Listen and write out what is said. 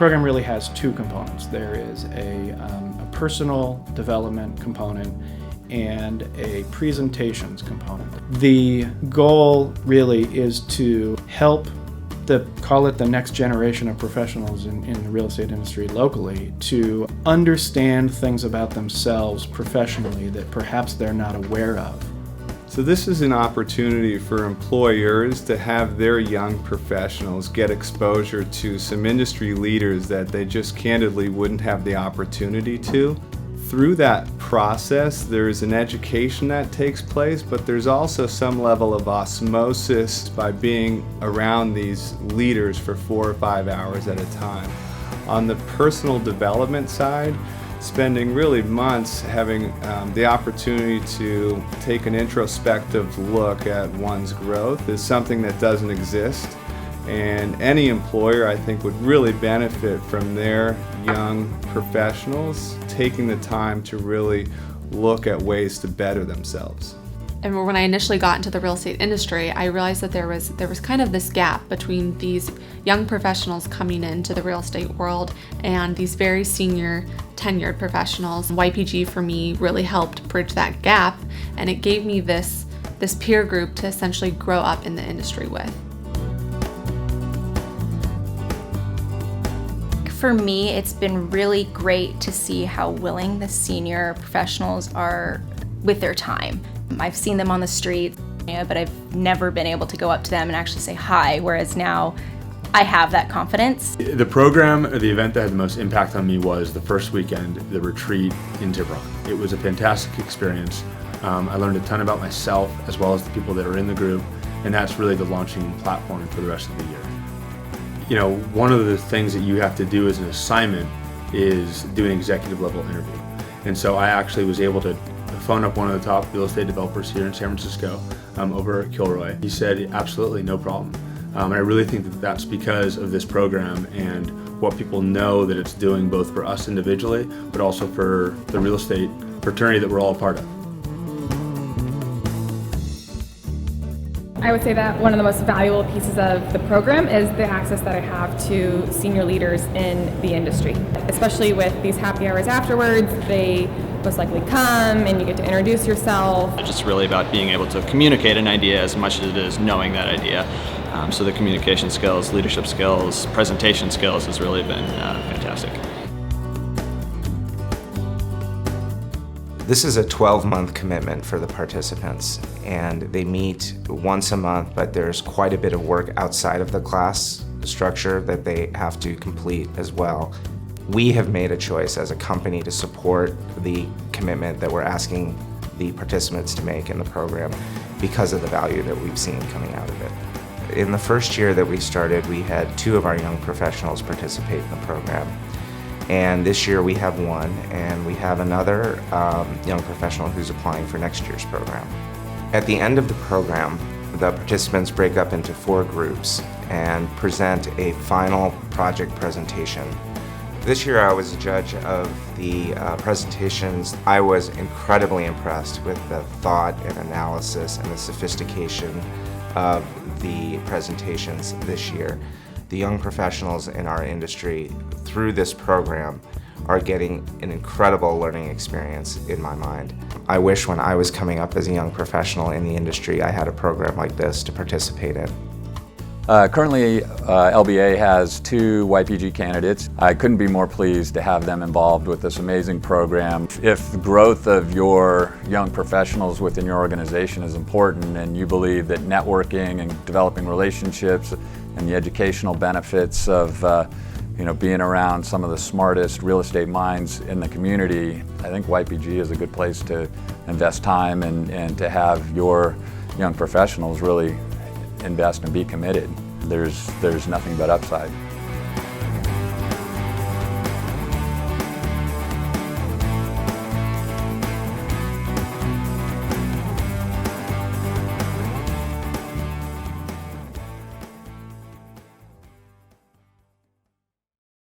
program really has two components. There is a personal development component and a presentations component. The goal really is to help call it the next generation of professionals in the real estate industry locally to understand things about themselves professionally that perhaps they're not aware of. So this is an opportunity for employers to have their young professionals get exposure to some industry leaders that they just candidly wouldn't have the opportunity to. Through that process, there's an education that takes place, but there's also some level of osmosis by being around these leaders for 4 or 5 hours at a time. On the personal development side, spending really months having the opportunity to take an introspective look at one's growth is something that doesn't exist. And any employer, I think, would really benefit from their young professionals taking the time to really look at ways to better themselves. And when I initially got into the real estate industry, I realized that there was kind of this gap between these young professionals coming into the real estate world and these very senior tenured professionals. YPG for me really helped bridge that gap, and it gave me this peer group to essentially grow up in the industry with. For me, it's been really great to see how willing the senior professionals are with their time. I've seen them on the street, but I've never been able to go up to them and actually say hi, whereas now I have that confidence. The program, or the event that had the most impact on me was the first weekend, the retreat in Tiburon. It was a fantastic experience. I learned a ton about myself as well as the people that are in the group, and that's really the launching platform for the rest of the year. You know, one of the things that you have to do as an assignment is do an executive level interview. And so I actually was able to phone up one of the top real estate developers here in San Francisco, over at Kilroy. He said, absolutely, no problem. And I really think that that's because of this program and what people know that it's doing both for us individually, but also for the real estate fraternity that we're all a part of. I would say that one of the most valuable pieces of the program is the access that I have to senior leaders in the industry. Especially with these happy hours afterwards, they most likely come and you get to introduce yourself. It's just really about being able to communicate an idea as much as it is knowing that idea. So the communication skills, leadership skills, presentation skills has really been fantastic. This is a 12-month commitment for the participants, and they meet once a month, but there's quite a bit of work outside of the class structure that they have to complete as well. We have made a choice as a company to support the commitment that we're asking the participants to make in the program because of the value that we've seen coming out of it. In the first year that we started, we had 2 of our young professionals participate in the program. And this year we have 1, and we have another young professional who's applying for next year's program. At the end of the program, the participants break up into 4 groups and present a final project presentation. This year I was a judge of the presentations. I was incredibly impressed with the thought and analysis and the sophistication of the presentations this year. The young professionals in our industry through this program are getting an incredible learning experience in my mind. I wish when I was coming up as a young professional in the industry I had a program like this to participate in. Currently, LBA has 2 YPG candidates. I couldn't be more pleased to have them involved with this amazing program. If the growth of your young professionals within your organization is important and you believe that networking and developing relationships and the educational benefits of being around some of the smartest real estate minds in the community, I think YPG is a good place to invest time and to have your young professionals really invest and be committed. There's nothing but upside.